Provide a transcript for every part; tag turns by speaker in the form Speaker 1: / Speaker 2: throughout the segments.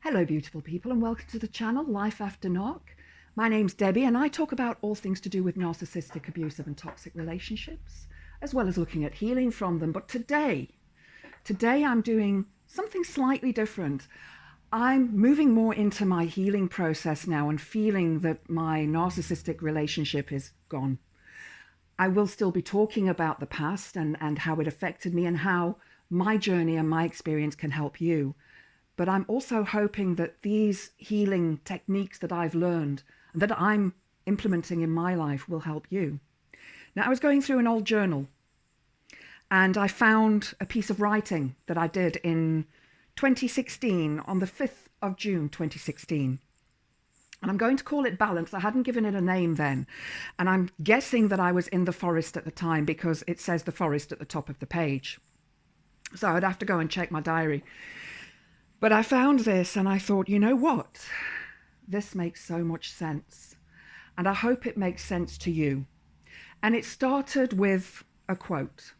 Speaker 1: Hello beautiful people and welcome to the channel Life After Narc. My name's Debbie and I talk about all things to do with narcissistic, abusive and toxic relationships, as well as looking at healing from them. But today I'm doing something slightly different. I'm moving more into my healing process now and feeling that my narcissistic relationship is gone. I will still be talking about the past and how it affected me and how my journey and my experience can help you. But I'm also hoping that these healing techniques that I've learned and that I'm implementing in my life will help you. Now, I was going through an old journal and I found a piece of writing that I did in 2016, on the 5th of June 2016. And I'm going to call it Balance. I hadn't given it a name then. And I'm guessing that I was in the forest at the time because it says the forest at the top of the page. So I'd have to go and check my diary. But I found this and I thought, you know what? This makes so much sense. And I hope it makes sense to you. And it started with a quote.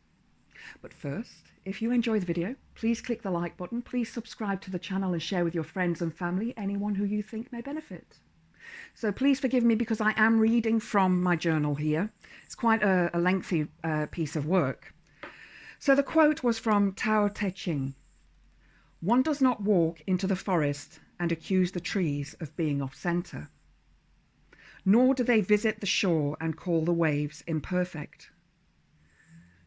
Speaker 1: But first, if you enjoy the video, please click the like button. Please subscribe to the channel and share with your friends and family, anyone who you think may benefit. So please forgive me because I am reading from my journal here. It's quite a lengthy piece of work. So the quote was from Tao Te Ching. One does not walk into the forest and accuse the trees of being off center, nor do they visit the shore and call the waves imperfect.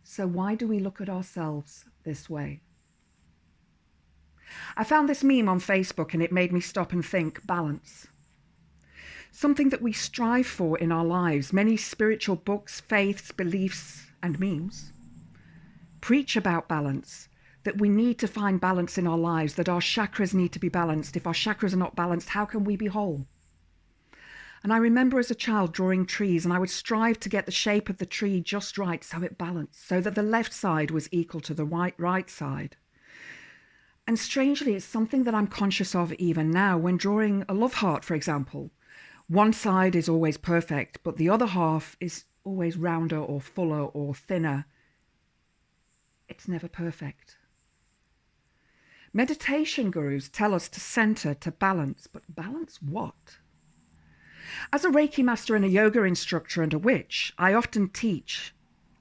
Speaker 1: So why do we look at ourselves this way? I found this meme on Facebook and it made me stop and think. Balance. Something that we strive for in our lives. Many spiritual books, faiths, beliefs and memes preach about balance. That we need to find balance in our lives, that our chakras need to be balanced. If our chakras are not balanced, how can we be whole? And I remember as a child drawing trees, and I would strive to get the shape of the tree just right so it balanced, so that the left side was equal to the right side. And strangely, it's something that I'm conscious of even now when drawing a love heart, for example. One side is always perfect, but the other half is always rounder or fuller or thinner. It's never perfect. Meditation gurus tell us to center, to balance, but balance what? As a Reiki master and a yoga instructor and a witch, I often teach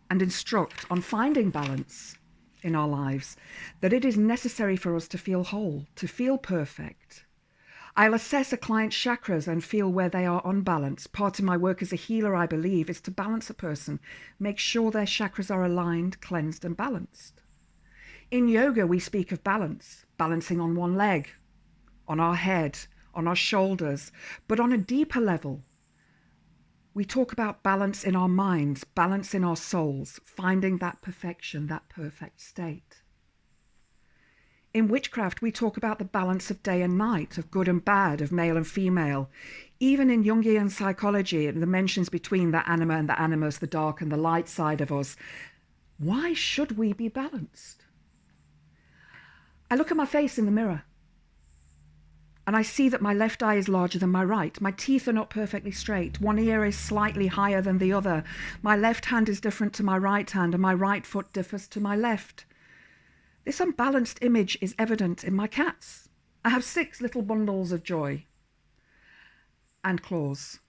Speaker 1: and instruct on finding balance in our lives, that it is necessary for us to feel whole, to feel perfect. I'll assess a client's chakras and feel where they are unbalanced. Part of my work as a healer, I believe, is to balance a person, make sure their chakras are aligned, cleansed and balanced. In yoga, we speak of balance, balancing on one leg, on our head, on our shoulders. But on a deeper level, we talk about balance in our minds, balance in our souls, finding that perfection, that perfect state. In witchcraft, we talk about the balance of day and night, of good and bad, of male and female. Even in Jungian psychology, the mentions between the anima and the animus, the dark and the light side of us. Why should we be balanced? I look at my face in the mirror and I see that my left eye is larger than my right. My teeth are not perfectly straight. One ear is slightly higher than the other. My left hand is different to my right hand and my right foot differs to my left. This unbalanced image is evident in my cats. I have 6 little bundles of joy and claws.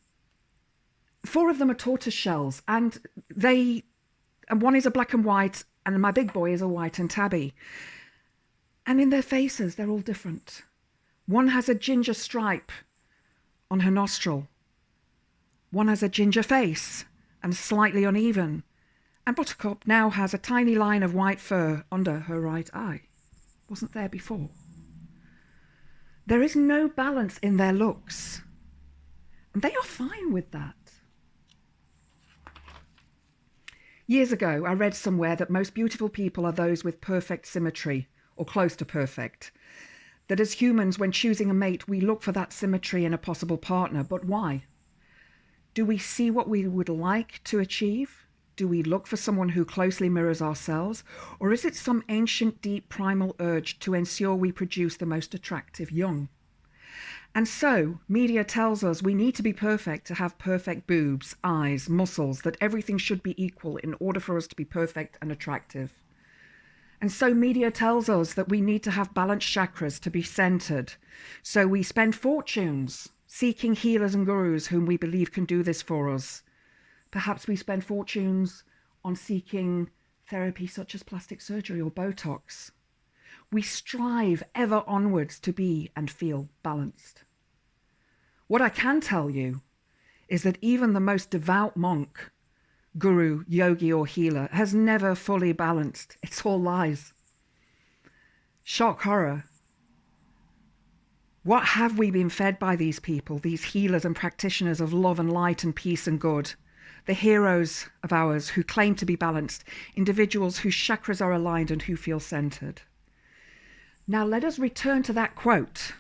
Speaker 1: 4 of them are tortoise shells and one is a black and white and my big boy is a white and tabby. And in their faces, they're all different. One has a ginger stripe on her nostril. One has a ginger face and slightly uneven. And Buttercup now has a tiny line of white fur under her right eye. Wasn't there before. There is no balance in their looks. And they are fine with that. Years ago, I read somewhere that most beautiful people are those with perfect symmetry, or close to perfect. That as humans, when choosing a mate, we look for that symmetry in a possible partner. But why? Do we see what we would like to achieve? Do we look for someone who closely mirrors ourselves? Or is it some ancient, deep, primal urge to ensure we produce the most attractive young? And so, media tells us we need to be perfect to have perfect boobs, eyes, muscles, that everything should be equal in order for us to be perfect and attractive. And so media tells us that we need to have balanced chakras to be centered. So we spend fortunes seeking healers and gurus whom we believe can do this for us. Perhaps we spend fortunes on seeking therapy such as plastic surgery or Botox. We strive ever onwards to be and feel balanced. What I can tell you is that even the most devout monk, guru, yogi, or healer has never fully balanced. It's all lies. Shock horror. What have we been fed by these people, these healers and practitioners of love and light and peace and good? The heroes of ours who claim to be balanced, individuals whose chakras are aligned and who feel centered. Now let us return to that quote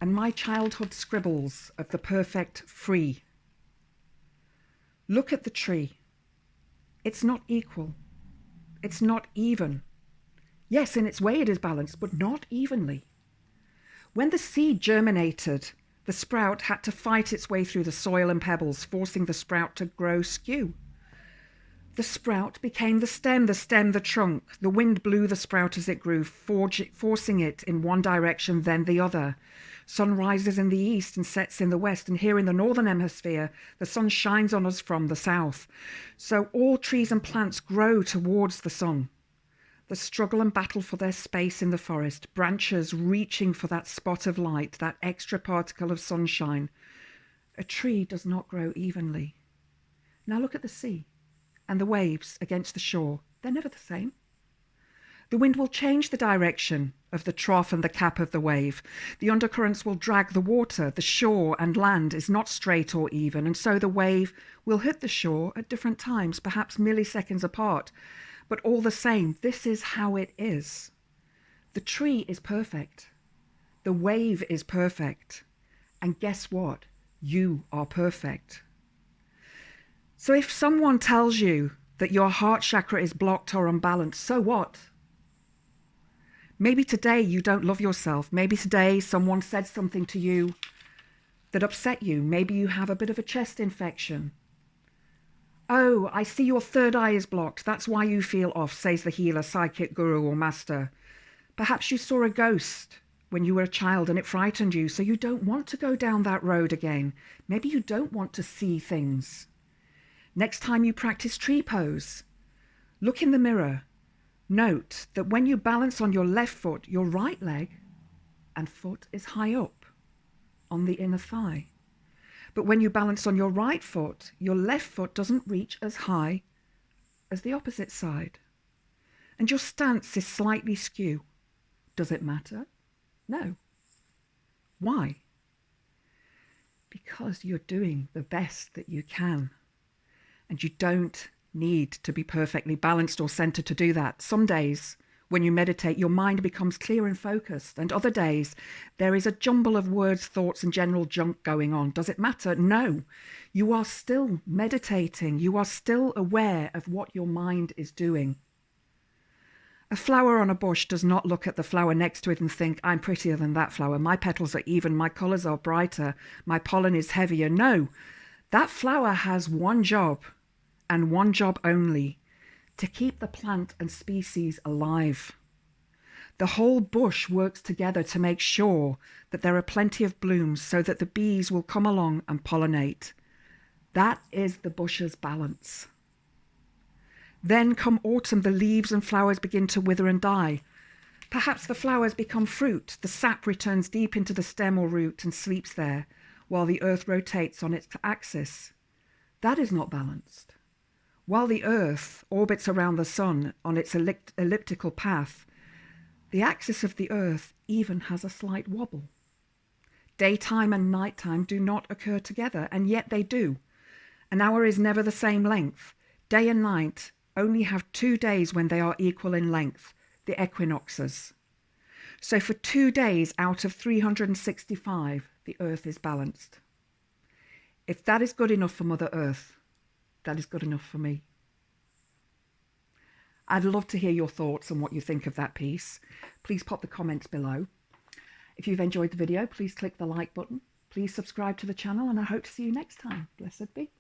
Speaker 1: and my childhood scribbles of the perfect free. Look at the tree. It's not equal. It's not even. Yes, in its way it is balanced, but not evenly. When the seed germinated, the sprout had to fight its way through the soil and pebbles, forcing the sprout to grow skew. The sprout became the stem the trunk. The wind blew the sprout as it grew, forcing it in one direction, then the other. Sun rises in the east and sets in the west, and here in the northern hemisphere, the sun shines on us from the south. So all trees and plants grow towards the sun. The struggle and battle for their space in the forest, branches reaching for that spot of light, that extra particle of sunshine. A tree does not grow evenly. Now look at the sea and the waves against the shore. They're never the same. The wind will change the direction of the trough and the cap of the wave. The undercurrents will drag the water. The shore and land is not straight or even, and so the wave will hit the shore at different times, perhaps milliseconds apart. But all the same, this is how it is. The tree is perfect. The wave is perfect. And guess what? You are perfect. So if someone tells you that your heart chakra is blocked or unbalanced, so what? Maybe today you don't love yourself. Maybe today someone said something to you that upset you. Maybe you have a bit of a chest infection. Oh, I see your third eye is blocked. That's why you feel off, says the healer, psychic, guru, or master. Perhaps you saw a ghost when you were a child and it frightened you, so you don't want to go down that road again. Maybe you don't want to see things. Next time you practice tree pose, look in the mirror. Note that when you balance on your left foot, your right leg and foot is high up on the inner thigh. But when you balance on your right foot, your left foot doesn't reach as high as the opposite side. And your stance is slightly skew. Does it matter? No. Why? Because you're doing the best that you can. And you don't need to be perfectly balanced or centered to do that. Some days, when you meditate, your mind becomes clear and focused, and other days there is a jumble of words, thoughts, and general junk going on. Does it matter? No. You are still meditating. You are still aware of what your mind is doing. A flower on a bush does not look at the flower next to it and think, I'm prettier than that flower. My petals are even. My colors are brighter. My pollen is heavier. No. That flower has one job, and one job only: to keep the plant and species alive. The whole bush works together to make sure that there are plenty of blooms so that the bees will come along and pollinate. That is the bush's balance. Then come autumn, the leaves and flowers begin to wither and die. Perhaps the flowers become fruit. The sap returns deep into the stem or root and sleeps there while the earth rotates on its axis. That is not balanced. While the earth orbits around the sun on its elliptical path, the axis of the earth even has a slight wobble. Daytime and nighttime do not occur together, and yet they do. An hour is never the same length. Day and night only have 2 days when they are equal in length, the equinoxes. So for 2 days out of 365, the earth is balanced. If that is good enough for Mother Earth, that is good enough for me. I'd love to hear your thoughts on what you think of that piece. Please pop the comments below. If you've enjoyed the video, please click the like button. Please subscribe to the channel, and I hope to see you next time. Blessed be.